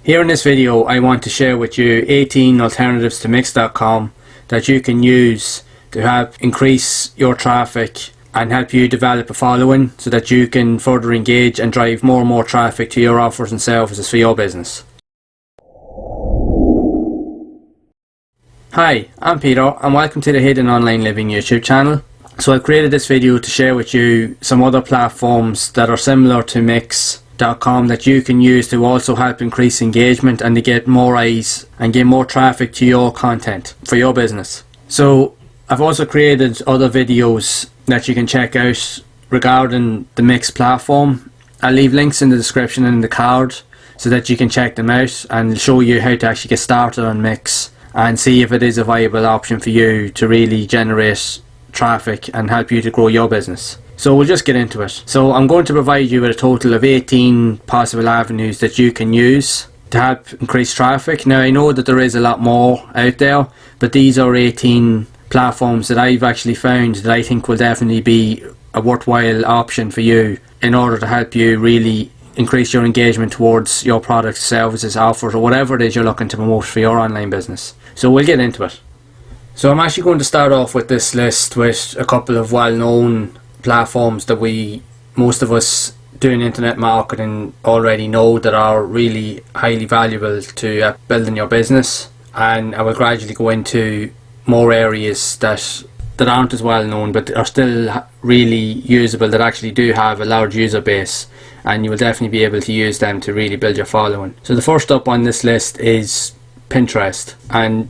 Here in this video I want to share with you 18 alternatives to Mix.com that you can use to help increase your traffic and help you develop a following so that you can further engage and drive more and more traffic to your offers and services for your business. Hi, I'm Peter and welcome to the Hidden Online Living YouTube channel. So I've created this video to share with you some other platforms that are similar to Mix.com that you can use to also help increase engagement and to get more eyes and get more traffic to your content for your business. So I've also created other videos that you can check out regarding the Mix platform. I'll leave links in the description and in the card so that you can check them out and show you how to actually get started on Mix and see if it is a viable option for you to really generate traffic and help you to grow your business. So we'll just get into it. So I'm going to provide you with a total of 18 possible avenues that you can use to help increase traffic. Now I know that there is a lot more out there, but these are 18 platforms that I've actually found that I think will definitely be a worthwhile option for you in order to help you really increase your engagement towards your products, services, offers, or whatever it is you're looking to promote for your online business. So we'll get into it. So I'm actually going to start off with this list with a couple of well-known platforms that most of us doing internet marketing already know that are really highly valuable to building your business, and I will gradually go into more areas that aren't as well known but are still really usable, that actually do have a large user base, and you will definitely be able to use them to really build your following. So the first up on this list is Pinterest, and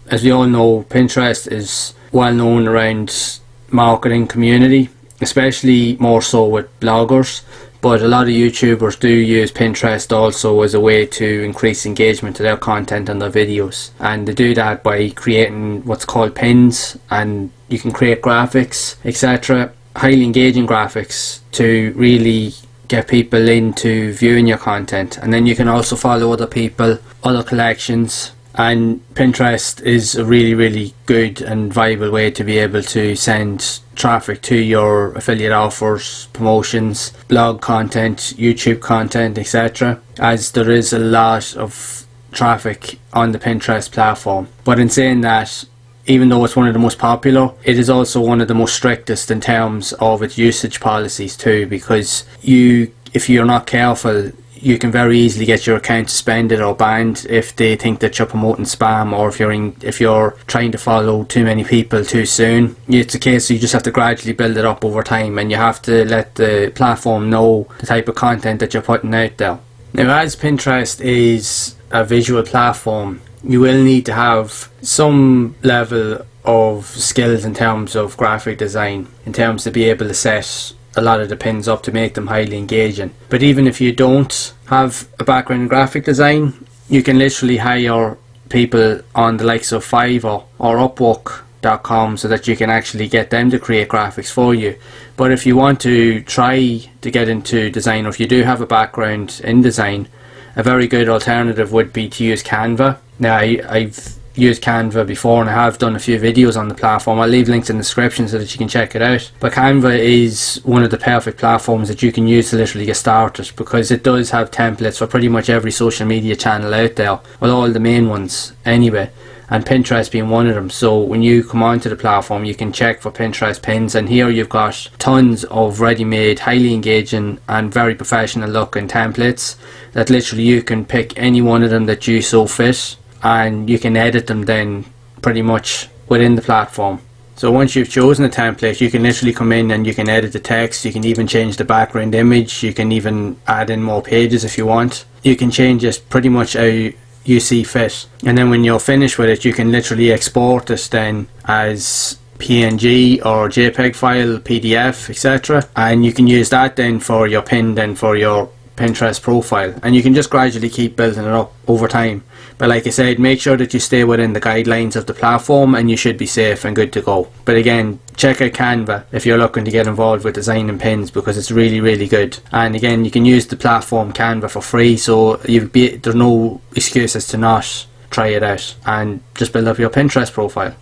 as we all know, Pinterest is well known around marketing community, especially more so with bloggers, but a lot of YouTubers do use Pinterest also as a way to increase engagement to their content and their videos, and they do that by creating what's called pins, and you can create graphics, etc., highly engaging graphics to really get people into viewing your content. And then you can also follow other people, other collections, and Pinterest is a really good and viable way to be able to send traffic to your affiliate offers, promotions, blog content, YouTube content, etc., as there is a lot of traffic on the Pinterest platform. But in saying that, even though it's one of the most popular, it is also one of the most strictest in terms of its usage policies too, because if you're not careful, you can very easily get your account suspended or banned if they think that you're promoting spam, or if you're trying to follow too many people too soon. It's a case you just have to gradually build it up over time, and you have to let the platform know the type of content that you're putting out there. Now, as Pinterest is a visual platform, you will need to have some level of skills in terms of graphic design, in terms to be able to set a lot of the pins up to make them highly engaging. But even if you don't have a background in graphic design, you can literally hire people on the likes of Fiverr or Upwork.com so that you can actually get them to create graphics for you. But if you want to try to get into design, or if you do have a background in design, a very good alternative would be to use Canva. Now I've used Canva before and I have done a few videos on the platform. I'll leave links in the description so that you can check it out. But Canva is one of the perfect platforms that you can use to literally get started, because it does have templates for pretty much every social media channel out there, well, all the main ones anyway, and Pinterest being one of them. So when you come onto the platform, you can check for Pinterest pins, and here you've got tons of ready-made, highly engaging and very professional looking templates that literally you can pick any one of them that you so fit, and you can edit them then pretty much within the platform. So once you've chosen a template, you can literally come in and you can edit the text, you can even change the background image, you can even add in more pages if you want. You can change it pretty much how you see fit, and then when you're finished with it, you can literally export it then as PNG or JPEG file, PDF, etc., and you can use that then for your pin, then for your Pinterest profile, and you can just gradually keep building it up over time. But like I said, make sure that you stay within the guidelines of the platform and you should be safe and good to go. But again, check out Canva if you're looking to get involved with designing pins, because it's really good. And again, you can use the platform Canva for free, so there's no excuses to not try it out and just build up your Pinterest profile.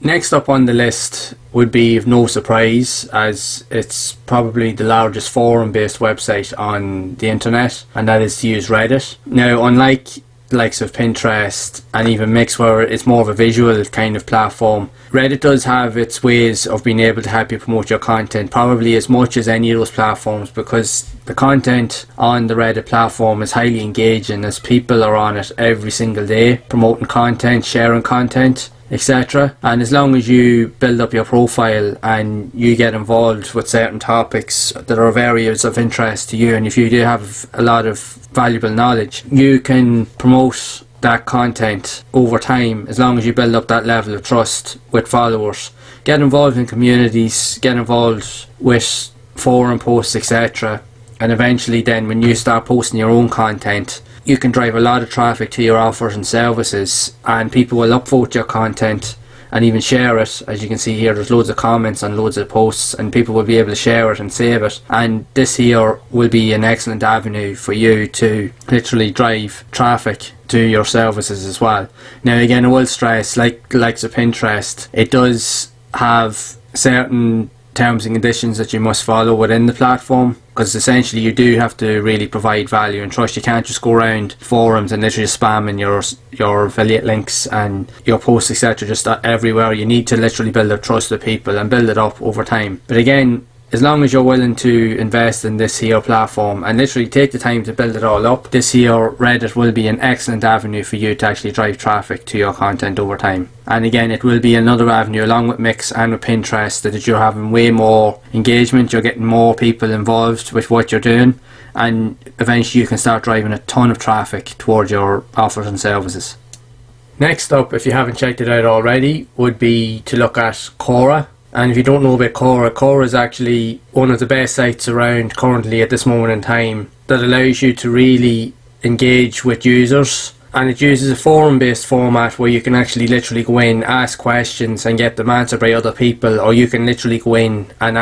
Next up on the list would be, of no surprise, as it's probably the largest forum based website on the internet, and that is to use Reddit. Now, unlike the likes of Pinterest and even Mix, where it's more of a visual kind of platform, Reddit does have its ways of being able to help you promote your content, probably as much as any of those platforms, because the content on the Reddit platform is highly engaging, as people are on it every single day promoting content, sharing content, etc. And as long as you build up your profile and you get involved with certain topics that are of areas of interest to you, and if you do have a lot of valuable knowledge, you can promote that content over time, as long as you build up that level of trust with followers. Get involved in communities, get involved with forum posts, etc. And eventually then, when you start posting your own content, you can drive a lot of traffic to your offers and services, and people will upvote your content and even share it. As you can see here, there's loads of comments on loads of posts, and people will be able to share it and save it. And this here will be an excellent avenue for you to literally drive traffic to your services as well. Now again, I will stress, like the likes of Pinterest, it does have certain terms and conditions that you must follow within the platform, because essentially you do have to really provide value and trust. You can't just go around forums and literally spamming your affiliate links and your posts, etc., just everywhere. You need to literally build up trust with people and build it up over time. But again, as long as you're willing to invest in this here platform and literally take the time to build it all up, this here Reddit will be an excellent avenue for you to actually drive traffic to your content over time. And again, it will be another avenue, along with Mix and with Pinterest, that you're having way more engagement, you're getting more people involved with what you're doing, and eventually you can start driving a ton of traffic towards your offers and services. Next up, if you haven't checked it out already, would be to look at Quora. And if you don't know about Quora, Quora is actually one of the best sites around currently at this moment in time, that allows you to really engage with users. And it uses a forum based format where you can actually literally go in, ask questions and get them answered by other people, or you can literally go in and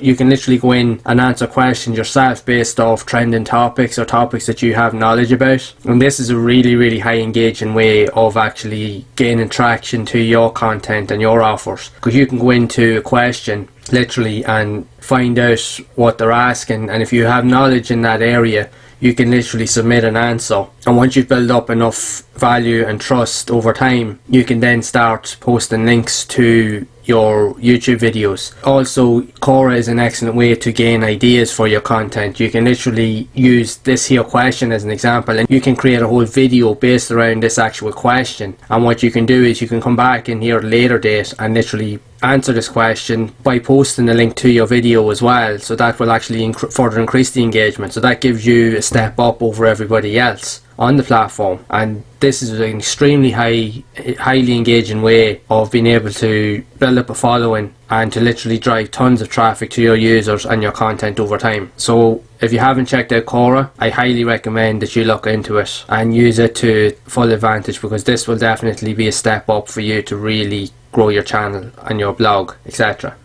you can literally go in and answer questions yourself based off trending topics or topics that you have knowledge about. And this is a really, really high engaging way of actually gaining traction to your content and your offers, because you can go into a question literally and find out what they're asking, and if you have knowledge in that area, you can literally submit an answer. And once you've built up enough value and trust over time, you can then start posting links to your YouTube videos. Also, Quora is an excellent way to gain ideas for your content. You can literally use this here question as an example, and you can create a whole video based around this actual question. And what you can do is you can come back in here at a later date and literally answer this question by posting a link to your video as well. So that will actually further increase the engagement. So that gives you a step up over everybody else on the platform. And this is an extremely highly engaging way of being able to build up a following and to literally drive tons of traffic to your users and your content over time. So if you haven't checked out Quora, I highly recommend that you look into it and use it to full advantage, because this will definitely be a step up for you to really grow your channel and your blog, etc.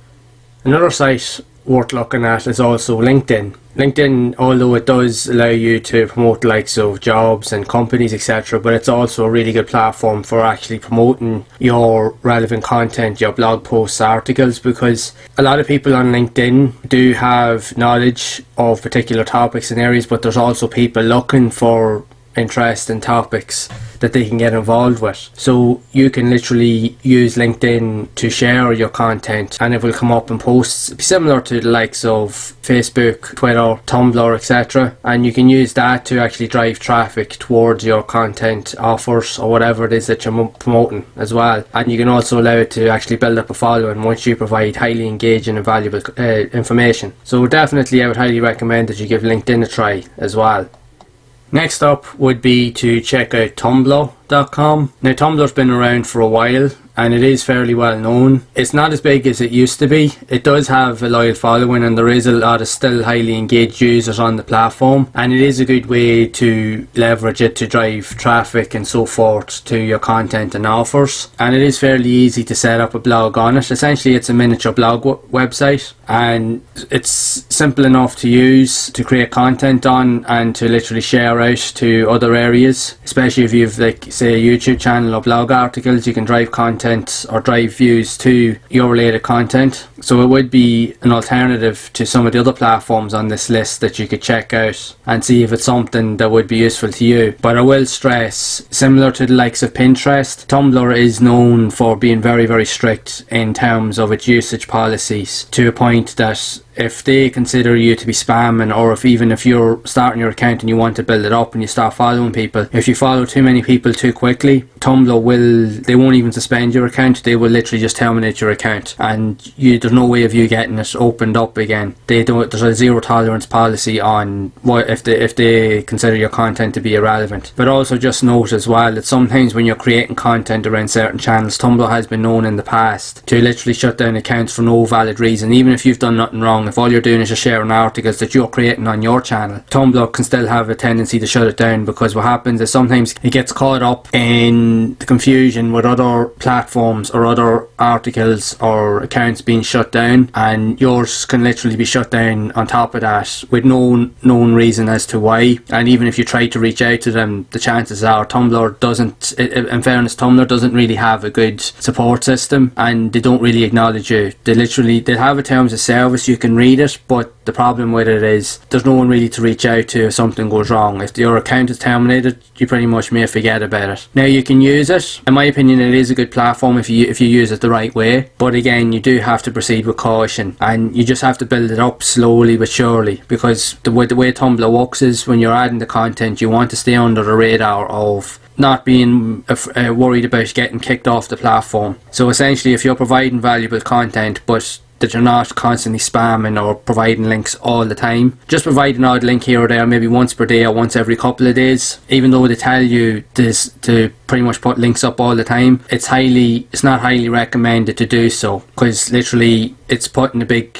Another site worth looking at is also LinkedIn. LinkedIn, although it does allow you to promote the likes of jobs and companies, etc., but it's also a really good platform for actually promoting your relevant content, your blog posts, articles, because a lot of people on LinkedIn do have knowledge of particular topics and areas, but there's also people looking for interest in topics that they can get involved with. So you can literally use LinkedIn to share your content, and it will come up in posts similar to the likes of Facebook, Twitter, Tumblr, etc. And you can use that to actually drive traffic towards your content offers or whatever it is that you're promoting as well. And you can also allow it to actually build up a following once you provide highly engaging and valuable information. So definitely I would highly recommend that you give LinkedIn a try as well. Next up would be to check out Tumblr.com. Now, Tumblr's been around for a while and it is fairly well known. It's not as big as it used to be. It does have a loyal following and there is a lot of still highly engaged users on the platform, and it is a good way to leverage it to drive traffic and so forth to your content and offers. And it is fairly easy to set up a blog on it. Essentially it's a miniature blog website, and it's simple enough to use to create content on and to literally share out to other areas. Especially if you've, like, say, a YouTube channel or blog articles, you can drive content content or drive views to your related content. So it would be an alternative to some of the other platforms on this list that you could check out and see if it's something that would be useful to you. But I will stress, similar to the likes of Pinterest, Tumblr is known for being very, very strict in terms of its usage policies, to a point that if they consider you to be spamming, or even if you're starting your account and you want to build it up and you start following people, if you follow too many people too quickly, Tumblr they won't even suspend your account, they will literally just terminate your account, and there's no way of you getting it opened up again. There's a zero tolerance policy on what if they consider your content to be irrelevant. But also just note as well that sometimes when you're creating content around certain channels, Tumblr has been known in the past to literally shut down accounts for no valid reason. Even if you've done nothing wrong, if all you're doing is just sharing articles that you're creating on your channel, Tumblr can still have a tendency to shut it down, because what happens is sometimes it gets caught up in the confusion with other platforms or other articles or accounts being shut down, and yours can literally be shut down on top of that with no known reason as to why. And even if you try to reach out to them, the chances are Tumblr doesn't, in fairness, Tumblr doesn't really have a good support system, and they don't really acknowledge you. They have a terms of service, you can read it, but the problem with it is there's no one really to reach out to if something goes wrong. If your account is terminated, you pretty much may forget about it. Now, you can use it. In my opinion, it is a good platform if you use it the right way, but again, you do have to proceed with caution, and you just have to build it up slowly but surely, because the way Tumblr works is when you're adding the content, you want to stay under the radar of not being worried about getting kicked off the platform. So essentially, if you're providing valuable content but that you're not constantly spamming or providing links all the time, just provide an odd link here or there, maybe once per day or once every couple of days. Even though they tell you this to pretty much put links up all the time, it's not highly recommended to do so, because literally it's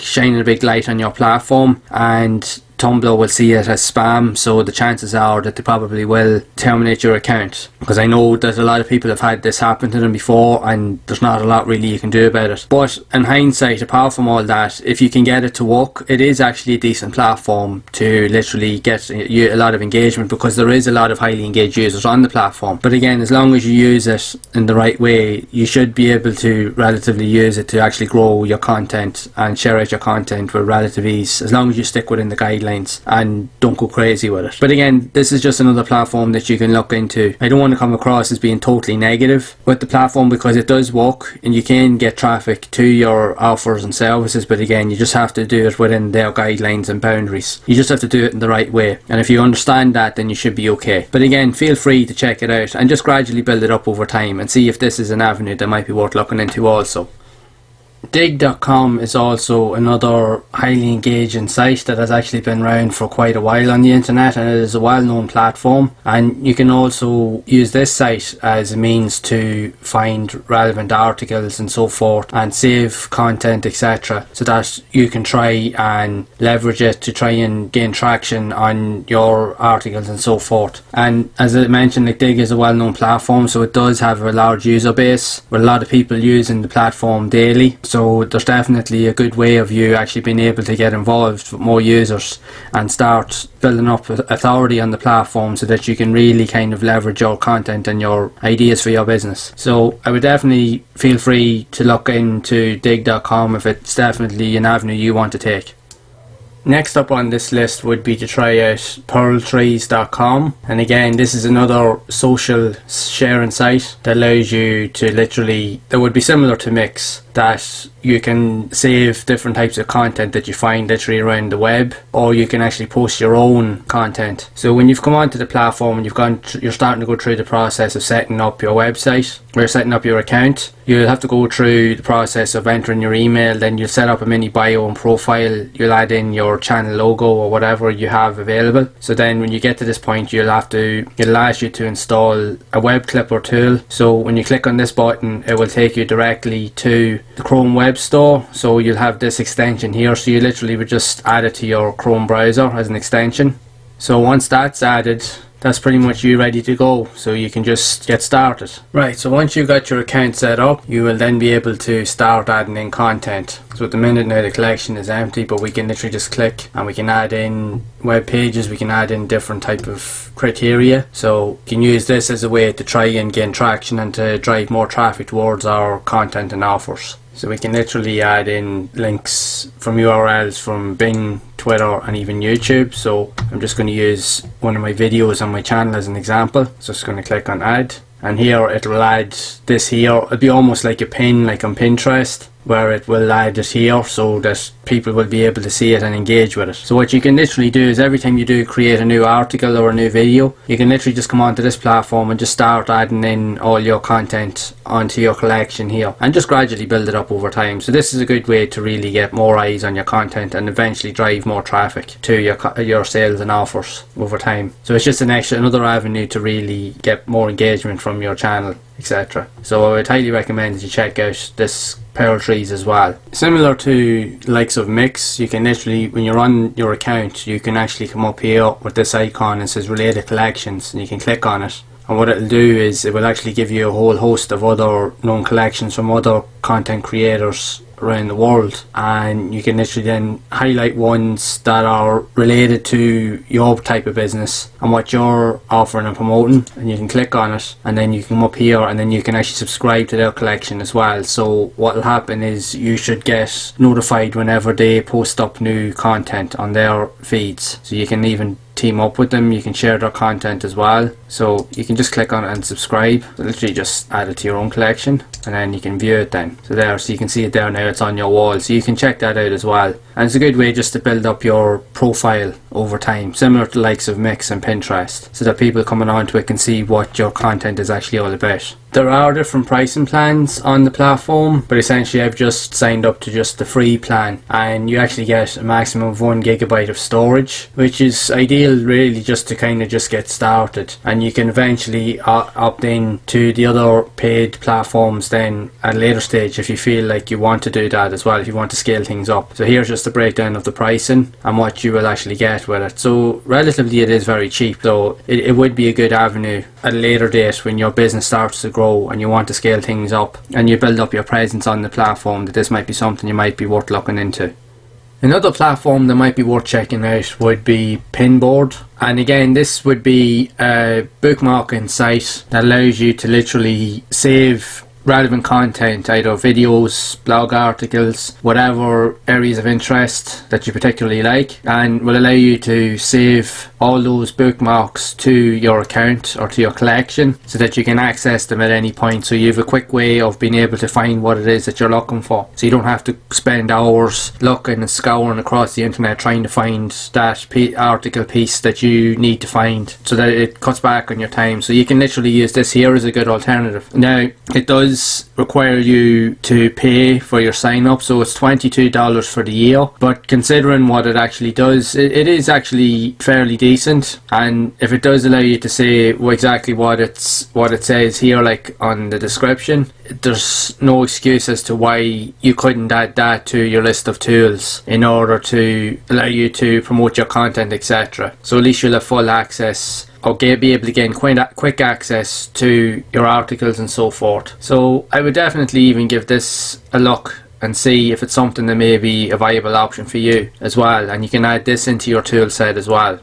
shining a big light on your platform, and Tumblr will see it as spam, so the chances are that they probably will terminate your account, because I know that a lot of people have had this happen to them before, and there's not a lot really you can do about it. But in hindsight, apart from all that, if you can get it to work, it is actually a decent platform to literally get a lot of engagement, because there is a lot of highly engaged users on the platform. But again, as long as you use it in the right way, you should be able to relatively use it to actually grow your content and share out your content with relative ease, as long as you stick within the guidelines and don't go crazy with it. But again, this is just another platform that you can look into. I don't want to come across as being totally negative with the platform, because it does work and you can get traffic to your offers and services, but again, you just have to do it within their guidelines and boundaries. You just have to do it in the right way, and if you understand that, then you should be okay. But again, feel free to check it out and just gradually build it up over time and see if this is an avenue that might be worth looking into also. Digg.com is also another highly engaging site that has actually been around for quite a while on the internet, and it is a well-known platform, and you can also use this site as a means to find relevant articles and so forth and save content, etc., so that you can try and leverage it to try and gain traction on your articles and so forth. And as I mentioned, like, Digg is a well-known platform, so it does have a large user base with a lot of people using the platform daily. So there's definitely a good way of you actually being able to get involved with more users and start building up authority on the platform, so that you can really kind of leverage your content and your ideas for your business. So I would definitely feel free to look into Digg.com if it's definitely an avenue you want to take. Next up on this list would be to try out Pearltrees.com, and again, this is another social sharing site that allows you to that would be similar to Mix, that you can save different types of content that you find literally around the web, or you can actually post your own content. So when you've come onto the platform and you're starting to go through the process of setting up your website or setting up your account, you'll have to go through the process of entering your email. Then you'll set up a mini bio and profile, you'll add in your channel logo or whatever you have available. So then when you get to this point, it'll ask you to install a web clipper tool. So when you click on this button, it will take you directly to the Chrome web store. So you'll have this extension here, so you literally would just add it to your Chrome browser as an extension. So once that's added, that's pretty much you ready to go, so you can just get started. Right, so once you've got your account set up, you will then be able to start adding in content. So at the minute now the collection is empty, but we can literally just click and we can add in web pages, we can add in different type of criteria. So you can use this as a way to try and gain traction and to drive more traffic towards our content and offers. So we can literally add in links from URLs from Bing, Twitter and even YouTube. So I'm just going to use one of my videos on my channel as an example. So just going to click on add, and here it will add this here. It'll be almost like a pin, like on Pinterest, where it will add it here so that people will be able to see it and engage with it. So what you can literally do is every time you do create a new article or a new video, you can literally just come onto this platform and just start adding in all your content onto your collection here and just gradually build it up over time. So this is a good way to really get more eyes on your content and eventually drive more traffic to your sales and offers over time. So it's just another avenue to really get more engagement from your channel, etc. So I would highly recommend that you check out this Pearltrees as well. Similar to the likes of Mix, you can literally, when you're on your account, you can actually come up here with this icon and says related collections, and you can click on it. And what it'll do is it will actually give you a whole host of other known collections from other content creators around the world, and you can literally then highlight ones that are related to your type of business and what you're offering and promoting, and you can click on it and then you can come up here and then you can actually subscribe to their collection as well. So what will happen is you should get notified whenever they post up new content on their feeds, so you can even team up with them, you can share their content as well. So you can just click on it and subscribe. So literally just add it to your own collection and then you can view it then. So there, so you can see it there now, it's on your wall, so you can check that out as well. And it's a good way just to build up your profile over time, similar to the likes of Mix and Pinterest, so that people coming onto it can see what your content is actually all about. There are different pricing plans on the platform, but essentially I've just signed up to just the free plan, and you actually get a maximum of 1 GB of storage, which is ideal really just to kind of just get started, and you can eventually opt in to the other paid platforms then at a later stage if you feel like you want to do that as well, if you want to scale things up. So here's just a breakdown of the pricing and what you will actually get with it. So relatively it is very cheap, so it would be a good avenue at a later date when your business starts to grow and you want to scale things up and you build up your presence on the platform, that this might be something you might be worth looking into. Another platform that might be worth checking out would be Pinboard, and again this would be a bookmarking site that allows you to literally save relevant content, either videos, blog articles, whatever areas of interest that you particularly like, and will allow you to save all those bookmarks to your account or to your collection so that you can access them at any point. So you have a quick way of being able to find what it is that you're looking for, so you don't have to spend hours looking and scouring across the internet trying to find that article piece that you need to find, so that it cuts back on your time. So you can literally use this here as a good alternative. Now it does require you to pay for your sign up, so it's $22 for the year, but considering what it actually does, it is actually fairly decent. And if it does allow you to say exactly what it says here, like on the description, there's no excuse as to why you couldn't add that to your list of tools in order to allow you to promote your content, etc. So at least you'll have full access or be able to gain quick access to your articles and so forth. So I would definitely even give this a look and see if it's something that may be a viable option for you as well, and you can add this into your tool set as well.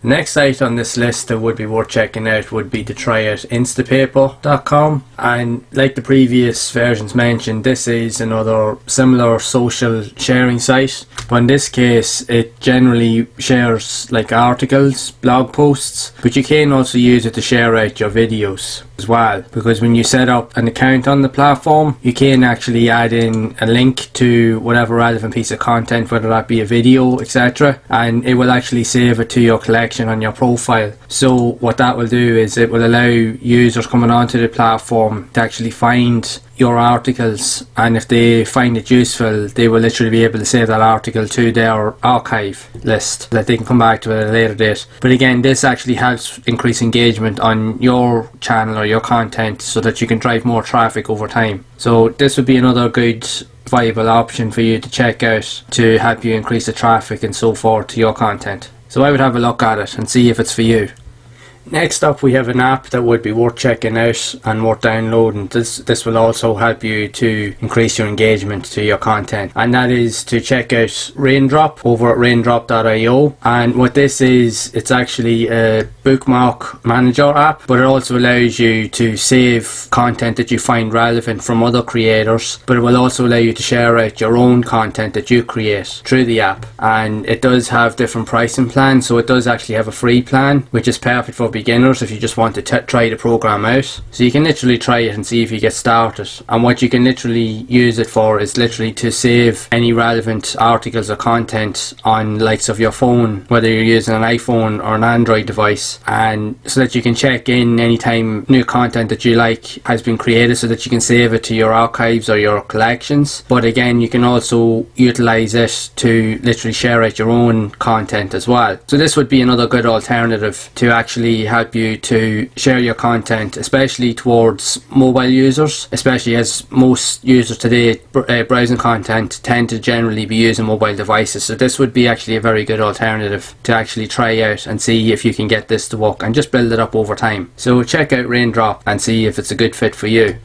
The next site on this list that would be worth checking out would be to try out Instapaper.com, and like the previous versions mentioned, this is another similar social sharing site, but in this case it generally shares like articles, blog posts, but you can also use it to share out your videos as well, because when you set up an account on the platform you can actually add in a link to whatever relevant piece of content, whether that be a video, etc., and it will actually save it to your collection on your profile. So what that will do is it will allow users coming onto the platform to actually find your articles, and if they find it useful they will literally be able to save that article to their archive list that they can come back to at a later date. But again, this actually helps increase engagement on your channel or your content so that you can drive more traffic over time. So this would be another good viable option for you to check out to help you increase the traffic and so forth to your content. So I would have a look at it and see if it's for you. Next up, we have an app that would be worth checking out and worth downloading. This will also help you to increase your engagement to your content, and that is to check out Raindrop over at raindrop.io. And what this is, it's actually a bookmark manager app, but it also allows you to save content that you find relevant from other creators, but it will also allow you to share out your own content that you create through the app. And it does have different pricing plans, so it does actually have a free plan, which is perfect for beginners if you just want to try the program out. So you can literally try it and see if you get started, and what you can literally use it for is literally to save any relevant articles or content on likes of your phone, whether you're using an iPhone or an Android device, and so that you can check in anytime new content that you like has been created, so that you can save it to your archives or your collections. But again, you can also utilize it to literally share out your own content as well. So this would be another good alternative to actually help you to share your content, especially towards mobile users, especially as most users today browsing content tend to generally be using mobile devices. So this would be actually a very good alternative to actually try out and see if you can get this to work and just build it up over time. So check out Raindrop and see if it's a good fit for you.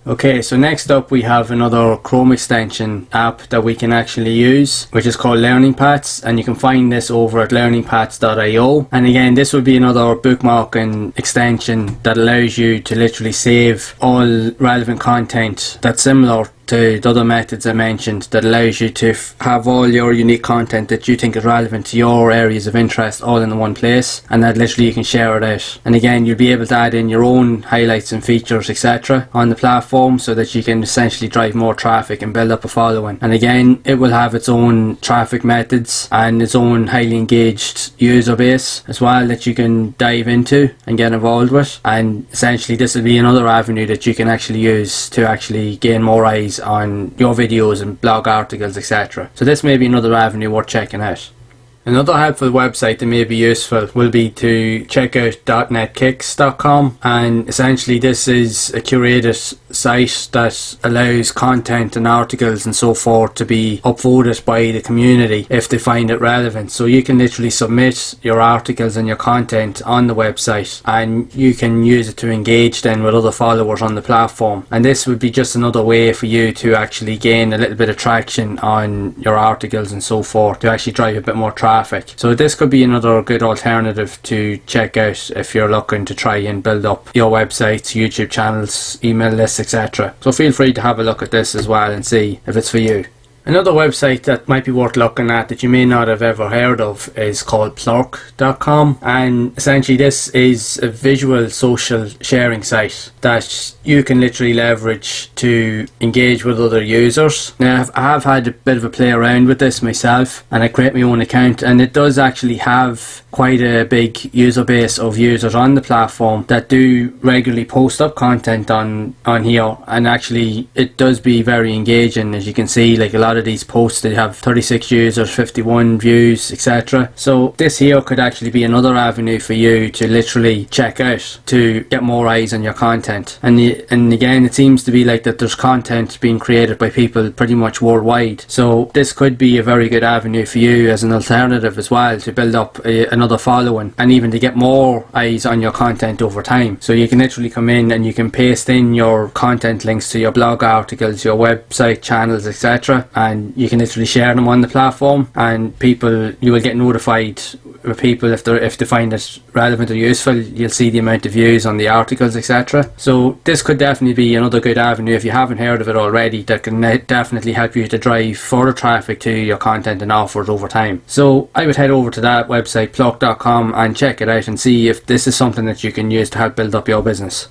Okay, so next up we have another Chrome extension app that we can actually use, which is called Learning Paths, and you can find this over at learningpaths.io. And again, this would be another bookmarking extension that allows you to literally save all relevant content that's similar to the other methods I mentioned, that allows you to have all your unique content that you think is relevant to your areas of interest all in the one place, and that literally you can share it out. And again, you'll be able to add in your own highlights and features, etc. on the platform, so that you can essentially drive more traffic and build up a following. And again, it will have its own traffic methods and its own highly engaged user base as well that you can dive into and get involved with. And essentially this will be another avenue that you can actually use to actually gain more eyes on your videos and blog articles, etc. So this may be another avenue worth checking out. Another helpful website that may be useful will be to check out DotNetKicks.com, and essentially this is a curated site that allows content and articles and so forth to be upvoted by the community if they find it relevant. So you can literally submit your articles and your content on the website, and you can use it to engage then with other followers on the platform. And this would be just another way for you to actually gain a little bit of traction on your articles and so forth, to actually drive a bit more traffic. So this could be another good alternative to check out if you're looking to try and build up your websites, YouTube channels, email lists, etc. So feel free to have a look at this as well and see if it's for you. Another website that might be worth looking at that you may not have ever heard of is called Plurk.com, and essentially this is a visual social sharing site that you can literally leverage to engage with other users. Now I have had a bit of a play around with this myself, and I create my own account, and it does actually have quite a big user base of users on the platform that do regularly post up content on here, and actually it does be very engaging. As you can see, like a lot of these posts, they have 36 users, 51 views, etc. So this here could actually be another avenue for you to literally check out to get more eyes on your content. And again, it seems to be like that there's content being created by people pretty much worldwide, so this could be a very good avenue for you as an alternative as well, to build up another following and even to get more eyes on your content over time. So you can literally come in and you can paste in your content links to your blog articles, your website channels, etc., and you can literally share them on the platform, and you will get notified with people if they find it relevant or useful. You'll see the amount of views on the articles, etc. So this could definitely be another good avenue if you haven't heard of it already, that can definitely help you to drive further traffic to your content and offers over time. So I would head over to that website, Plurk.com, and check it out and see if this is something that you can use to help build up your business.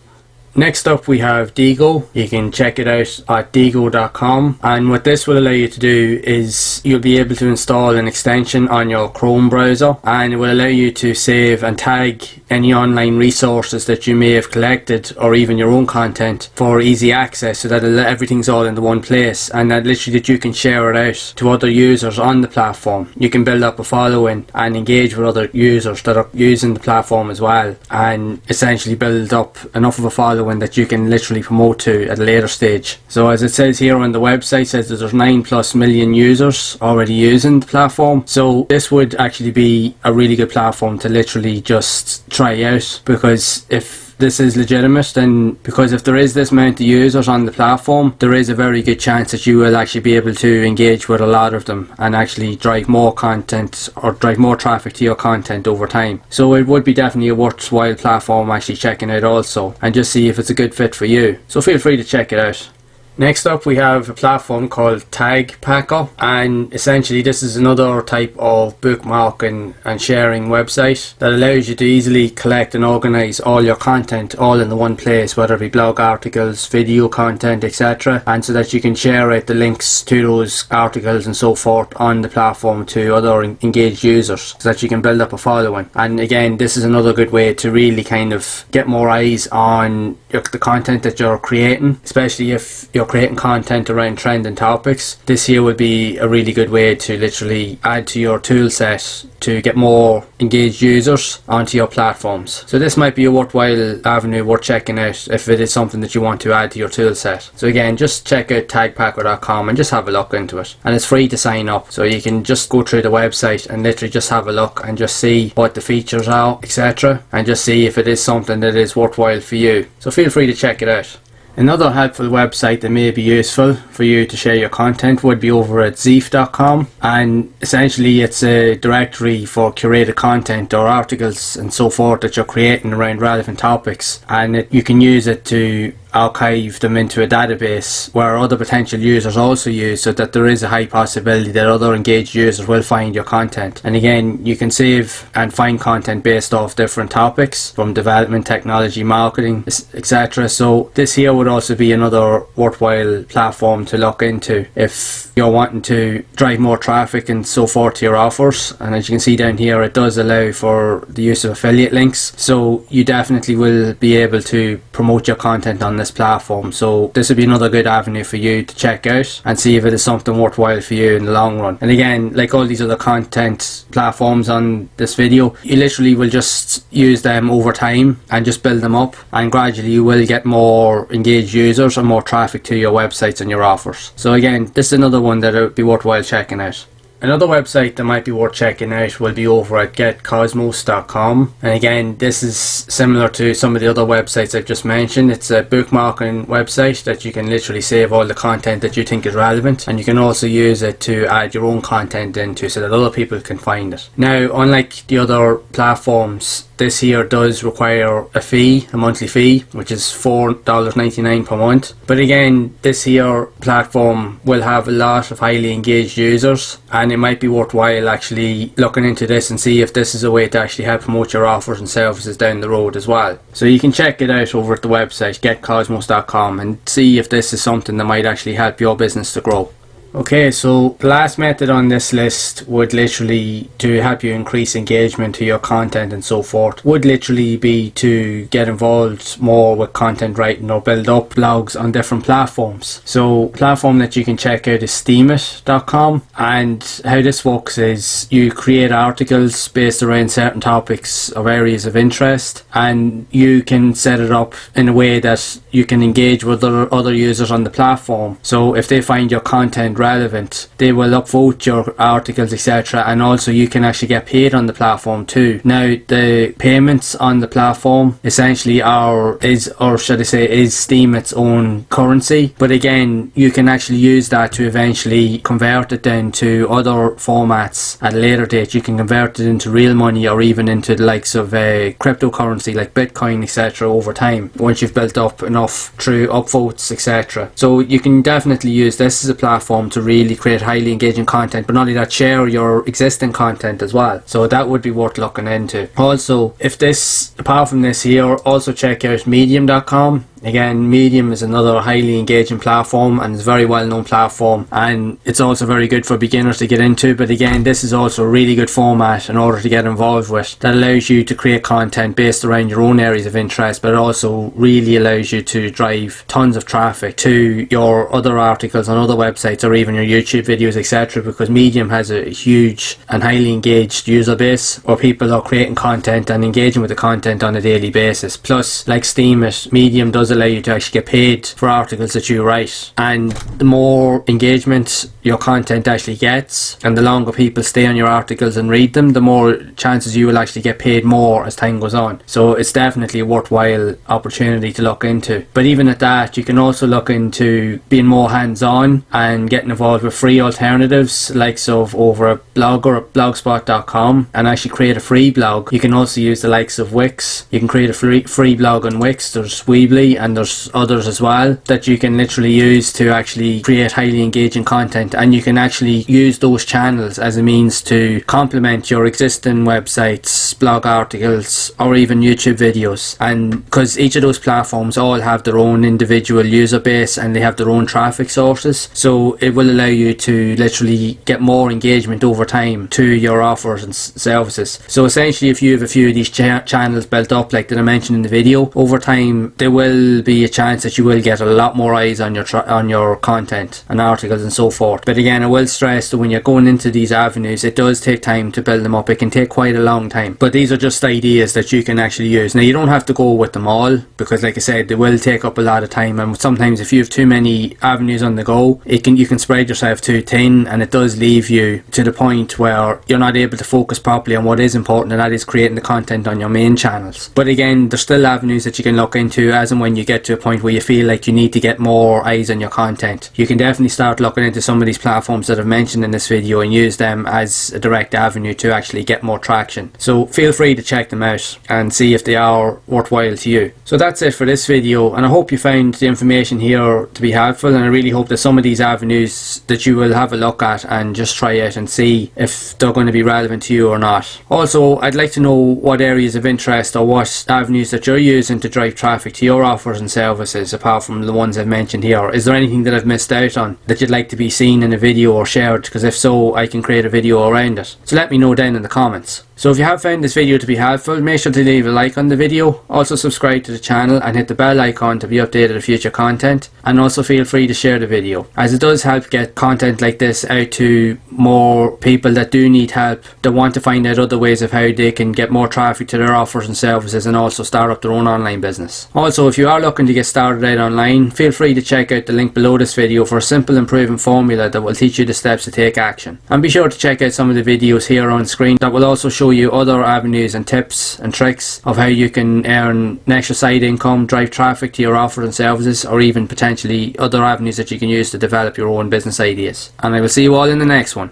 Next up we have Diigo. You can check it out at Diigo.com, and what this will allow you to do is you'll be able to install an extension on your Chrome browser, and it will allow you to save and tag any online resources that you may have collected, or even your own content, for easy access, so that everything's all in the one place, and that literally that you can share it out to other users on the platform. You can build up a following and engage with other users that are using the platform as well, and essentially build up enough of a following that you can literally promote to at a later stage. So as it says here on the website, it says that there's 9+ million users already using the platform, so this would actually be a really good platform to literally just try out, because if this is legitimate, then because if there is this amount of users on the platform, there is a very good chance that you will actually be able to engage with a lot of them and actually drive more content or drive more traffic to your content over time. So it would be definitely a worthwhile platform actually checking out also, and just see if it's a good fit for you. So feel free to check it out. Next up, we have a platform called Tagpacker, and essentially this is another type of bookmarking and sharing website that allows you to easily collect and organize all your content all in the one place, whether it be blog articles, video content, etc., and so that you can share out the links to those articles and so forth on the platform to other engaged users, so that you can build up a following. And again, this is another good way to really kind of get more eyes on the content that you're creating, especially if you're creating content around trending topics. This here would be a really good way to literally add to your tool set to get more engaged users onto your platforms. So this might be a worthwhile avenue worth checking out if it is something that you want to add to your tool set. So again, just check out tagpacker.com and just have a look into it, and it's free to sign up, so you can just go through the website and literally just have a look and just see what the features are, etc., and just see if it is something that is worthwhile for you. So feel free to check it out. Another helpful website that may be useful for you to share your content would be over at Zeef.com, and essentially it's a directory for curated content or articles and so forth that you're creating around relevant topics, and you can use it to archive them into a database where other potential users also use, so that there is a high possibility that other engaged users will find your content. And again, you can save and find content based off different topics from development, technology, marketing, etc. So this here would also be another worthwhile platform to look into if you're wanting to drive more traffic and so forth to your offers. And as you can see down here, it does allow for the use of affiliate links, so you definitely will be able to promote your content on this platform. So this would be another good avenue for you to check out and see if it is something worthwhile for you in the long run. And again, like all these other content platforms on this video, you literally will just use them over time and just build them up, and gradually you will get more engaged users and more traffic to your websites and your offers. So again, this is another one that would be worthwhile checking out. Another website that might be worth checking out will be over at GetKosmos.com, and again, this is similar to some of the other websites I've just mentioned. It's a bookmarking website that you can literally save all the content that you think is relevant, and you can also use it to add your own content into so that other people can find it. Now, unlike the other platforms, this here does require a fee, a monthly fee, which is $4.99 per month. But again, this here platform will have a lot of highly engaged users, and it might be worthwhile actually looking into this and see if this is a way to actually help promote your offers and services down the road as well. So you can check it out over at the website GetKosmos.com and see if this is something that might actually help your business to grow. Okay, so the last method on this list would literally, to help you increase engagement to your content and so forth, would literally be to get involved more with content writing or build up blogs on different platforms. So the platform that you can check out is Steemit.com, and how this works is you create articles based around certain topics or areas of interest, and you can set it up in a way that you can engage with other users on the platform. So if they find your content relevant, they will upvote your articles, etc., and also you can actually get paid on the platform too. Now, the payments on the platform essentially is Steemit's own currency, but again, you can actually use that to eventually convert it down to other formats at a later date. You can convert it into real money or even into the likes of cryptocurrency like Bitcoin, etc., over time, once you've built up enough through upvotes, etc. So you can definitely use this as a platform to really create highly engaging content, but not only that, share your existing content as well. So that would be worth looking into. Also, apart from this here, also check out Medium.com. Again, Medium is another highly engaging platform and is a very well known platform, and it's also very good for beginners to get into. But again, this is also a really good format in order to get involved with, that allows you to create content based around your own areas of interest, but it also really allows you to drive tons of traffic to your other articles on other websites or even your YouTube videos, etc., because Medium has a huge and highly engaged user base where people are creating content and engaging with the content on a daily basis. Plus, like Steemit, Medium does does allow you to actually get paid for articles that you write, and the more engagement your content actually gets and the longer people stay on your articles and read them, the more chances you will actually get paid more as time goes on. So it's definitely a worthwhile opportunity to look into. But even at that, you can also look into being more hands-on and getting involved with free alternatives, like of over a blog or at blogspot.com, and actually create a free blog. You can also use the likes of Wix. You can create a free blog on Wix. There's Weebly and there's others as well that you can literally use to actually create highly engaging content, and you can actually use those channels as a means to complement your existing websites, blog articles, or even YouTube videos. And because each of those platforms all have their own individual user base and they have their own traffic sources, so it will allow you to literally get more engagement over time to your offers and services. So essentially, if you have a few of these channels built up like that I mentioned in the video, over time there will be a chance that you will get a lot more eyes on your content and articles and so forth. But again, I will stress that when you're going into these avenues, it does take time to build them up. It can take quite a long time, but these are just ideas that you can actually use. Now, you don't have to go with them all, because like I said, they will take up a lot of time, and sometimes if you have too many avenues on the go, you can spread yourself too thin, and it does leave you to the point where you're not able to focus properly on what is important, and that is creating the content on your main channels. But again, there's still avenues that you can look into as and when you get to a point where you feel like you need to get more eyes on your content. You can definitely start looking into some of these platforms that I've mentioned in this video and use them as a direct avenue to actually get more traction. So feel free to check them out and see if they are worthwhile to you. So that's it for this video, and I hope you found the information here to be helpful, and I really hope that some of these avenues that you will have a look at and just try it and see if they're going to be relevant to you or not. Also, I'd like to know what areas of interest or what avenues that you're using to drive traffic to your offers and services apart from the ones I've mentioned here. Is there anything that I've missed out on that you'd like to be seen in a video or shared? Because if so, I can create a video around it. So let me know down in the comments. So if you have found this video to be helpful, make sure to leave a like on the video, also subscribe to the channel and hit the bell icon to be updated of future content, and also feel free to share the video, as it does help get content like this out to more people that do need help, that want to find out other ways of how they can get more traffic to their offers and services and also start up their own online business. Also, if you are looking to get started out online, feel free to check out the link below this video for a simple and proven formula that will teach you the steps to take action. And be sure to check out some of the videos here on screen that will also show you other avenues and tips and tricks of how you can earn an extra side income, drive traffic to your offers and services, or even potentially other avenues that you can use to develop your own business ideas. And I will see you all in the next one.